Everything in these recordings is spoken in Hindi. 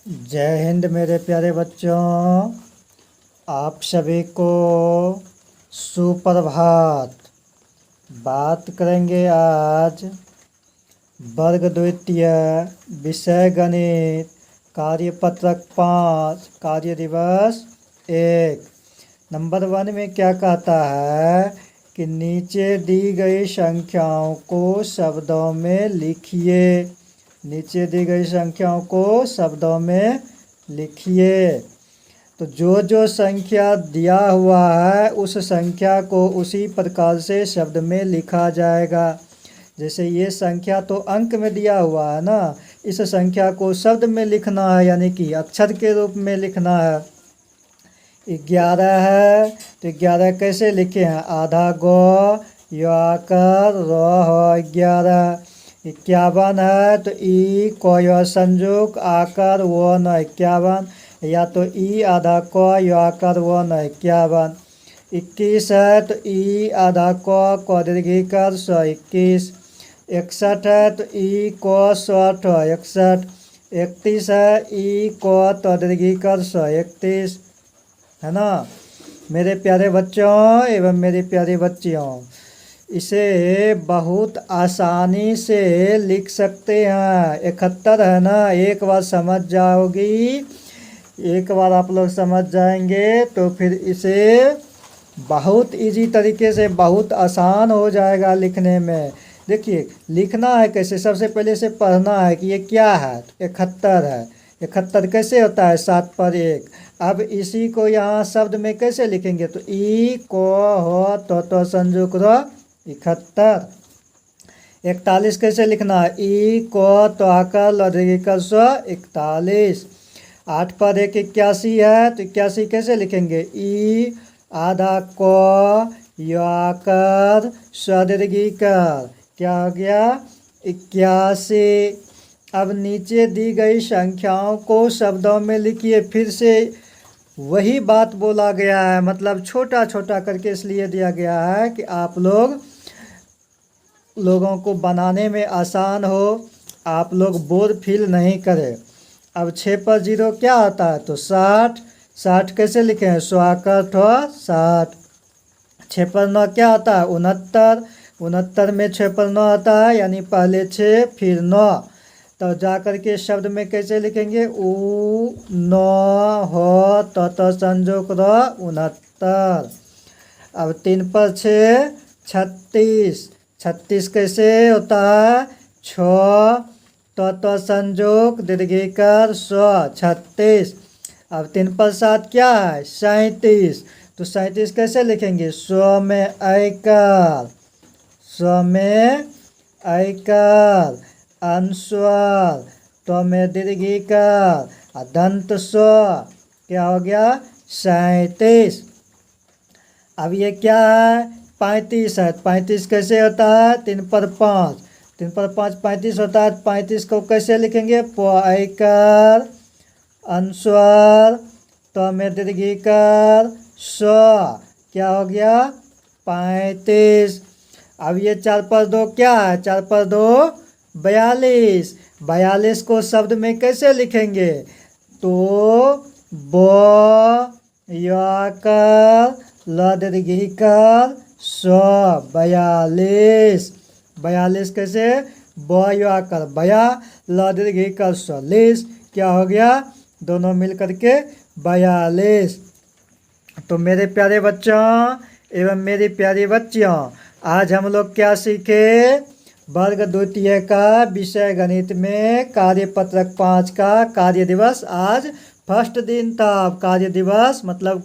जय हिंद मेरे प्यारे बच्चों। आप सभी को सुप्रभात। बात करेंगे आज वर्ग द्वितीय विषय गणित कार्यपत्रक 5 कार्य दिवस 1। नंबर 1 में क्या कहता है कि नीचे दी गई संख्याओं को शब्दों में लिखिए। नीचे दी गई संख्याओं को शब्दों में लिखिए। तो जो जो संख्या दिया हुआ है उस संख्या को उसी प्रकार से शब्द में लिखा जाएगा। जैसे ये संख्या तो अंक में दिया हुआ है ना, इस संख्या को शब्द में लिखना है, यानी कि अक्षर के रूप में लिखना है। 11 है तो 11 कैसे लिखे हैं? आधा गो याकर र 11। 51 है तो ई को संजुक आकर वो न 51, या तो ई आधा को याकर वो न 51। 21 है तो ई आधा को दीर्घिकार 121। 61 है तो ई को 61। 31 है ई को दीर्घिकार 131, है ना मेरे प्यारे बच्चों एवं मेरी प्यारी बच्चियों। इसे बहुत आसानी से लिख सकते हैं। 71 है ना, एक बार समझ जाओगी, एक बार आप लोग समझ जाएंगे तो फिर इसे बहुत इजी तरीके से, बहुत आसान हो जाएगा लिखने में। देखिए लिखना है कैसे, सबसे पहले से पढ़ना है कि ये क्या है। 71 है, 71 कैसे होता है? 7 पर 1। अब इसी को यहाँ शब्द में कैसे लिखेंगे? तो ई को हो तो संजुक रो 71। 41 कैसे लिखना है? ई को तो आकर लदीकर 41। 8 पर 1 81 है तो 81 कैसे लिखेंगे? ई आधा को याकर सदीर्घिकार, क्या हो गया? 81। अब नीचे दी गई संख्याओं को शब्दों में लिखिए। फिर से वही बात बोला गया है, मतलब छोटा छोटा करके इसलिए दिया गया है कि आप लोगों को बनाने में आसान हो, आप लोग बोर फील नहीं करें। अब 6 पर 0 क्या आता है? तो 60। 60 कैसे लिखे हैं? 60। 6 पर 9 क्या आता है? 69। 69 में 6 पर 9 आता है, यानी पहले 6 फिर 9। तो जा करके शब्द में कैसे लिखेंगे? उ न हो तो संजोग रो 69। अब 3 पर 6 36। 36 कैसे होता है? 6 तो संजोग दीर्घिकार 36। अब 3 पर 7 क्या है? 37। तो 37 कैसे लिखेंगे? 100 में ऐकार, 100 में ऐकार, अनुस्वार तो में दीर्घिकार, दंत स्व, क्या हो गया? 37। अब ये क्या है? 35 है। 35 कैसे होता है? 3 पर 5। 3 पर 5 35 होता है। 35 को कैसे लिखेंगे? ऐकार, अनुस्वार तो में दीर्घिकार 100, क्या हो गया? 35। अब ये 4 पर 2 क्या है? 4 पर 2 42। 42 को शब्द में कैसे लिखेंगे? तो ब याकर लदीर्घिकार 100, 42। 42 कैसे? ब याकर बया लदीर्घिकार 40, क्या हो गया? दोनों मिल करके 42। तो मेरे प्यारे बच्चों एवं मेरी प्यारी बच्चियों, आज हम लोग क्या सीखे? वर्ग द्वितीय का विषय गणित में कार्यपत्रक 5 का कार्य दिवस। आज फर्स्ट दिन था। कार्य दिवस मतलब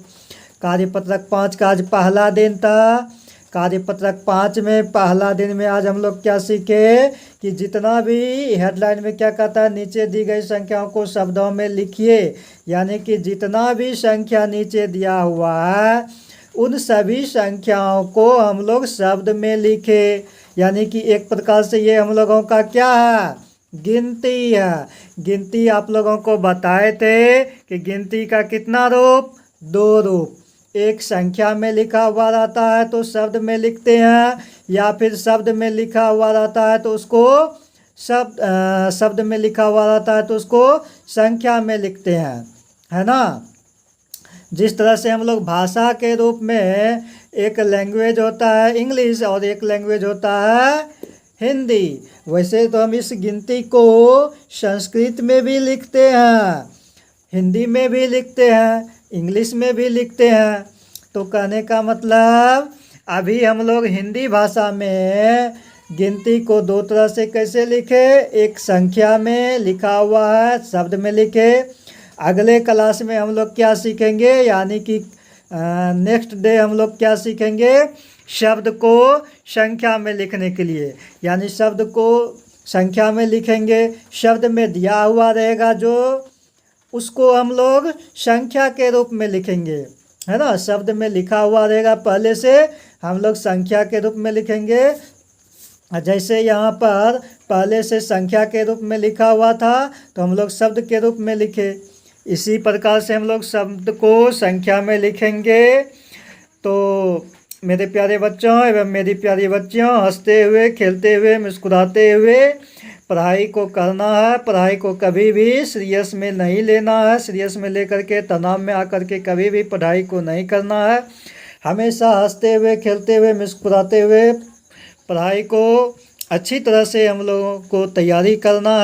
कार्यपत्रक 5 का आज पहला दिन था। कार्यपत्रक 5 में पहला दिन में आज हम लोग क्या सीखे कि जितना भी हेडलाइन में क्या कहता है, नीचे दी गई संख्याओं को शब्दों में लिखिए। यानी कि जितना भी संख्या नीचे दिया हुआ है उन सभी संख्याओं को हम लोग शब्द में लिखे। यानी कि एक प्रकार से ये हम लोगों का क्या है? गिनती है। गिनती आप लोगों को बताए थे कि गिनती का कितना रूप? 2 रूप। एक संख्या में लिखा हुआ रहता है तो शब्द में लिखते हैं, या फिर शब्द में लिखा हुआ रहता है तो उसको शब्द में लिखा हुआ रहता है तो उसको संख्या में लिखते हैं, है ना। जिस तरह से हम लोग भाषा के रूप में एक लैंग्वेज होता है इंग्लिश और एक लैंग्वेज होता है हिंदी, वैसे तो हम इस गिनती को संस्कृत में भी लिखते हैं, हिंदी में भी लिखते हैं, इंग्लिश में भी लिखते हैं। तो कहने का मतलब अभी हम लोग हिंदी भाषा में गिनती को दो तरह से कैसे लिखे, एक संख्या में लिखा हुआ है शब्द में लिखे। अगले क्लास में हम लोग क्या सीखेंगे, यानी कि नेक्स्ट डे हम लोग क्या सीखेंगे, शब्द को संख्या में लिखने के लिए, यानी शब्द को संख्या में लिखेंगे, शब्द में दिया हुआ रहेगा जो उसको हम लोग संख्या के रूप में लिखेंगे, है ना। शब्द में लिखा हुआ रहेगा पहले से, हम लोग संख्या के रूप में लिखेंगे। जैसे यहाँ पर पहले से संख्या के रूप में लिखा हुआ था तो हम लोग शब्द के रूप में लिखे, इसी प्रकार से हम लोग शब्द को संख्या में लिखेंगे। तो मेरे प्यारे बच्चों एवं मेरी प्यारी बच्चियों, हंसते हुए, खेलते हुए, मुस्कुराते हुए पढ़ाई को करना है। पढ़ाई को कभी भी सीरियस में नहीं लेना है, सीरियस में लेकर के तनाव में आकर के कभी भी पढ़ाई को नहीं करना है। हमेशा हंसते हुए, खेलते हुए, मुस्कुराते हुए पढ़ाई को अच्छी तरह से हम लोगों को तैयारी करना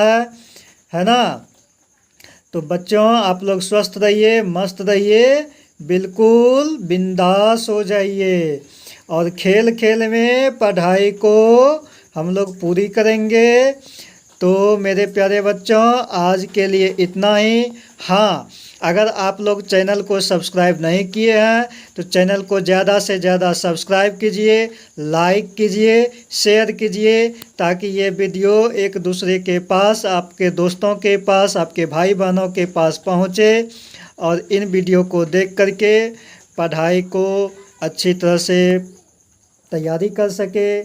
है ना। तो बच्चों आप लोग स्वस्थ रहिए, मस्त रहिए, बिल्कुल बिंदास हो जाइए और खेल खेल में पढ़ाई को हम लोग पूरी करेंगे। तो मेरे प्यारे बच्चों आज के लिए इतना ही। हाँ, अगर आप लोग चैनल को सब्सक्राइब नहीं किए हैं तो चैनल को ज़्यादा से ज़्यादा सब्सक्राइब कीजिए, लाइक कीजिए, शेयर कीजिए, ताकि ये वीडियो एक दूसरे के पास, आपके दोस्तों के पास, आपके भाई बहनों के पास पहुँचे और इन वीडियो को देख करके पढ़ाई को अच्छी तरह से तैयारी कर सके।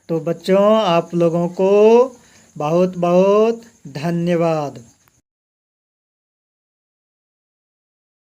तो बच्चों आप लोगों को बहुत बहुत धन्यवाद।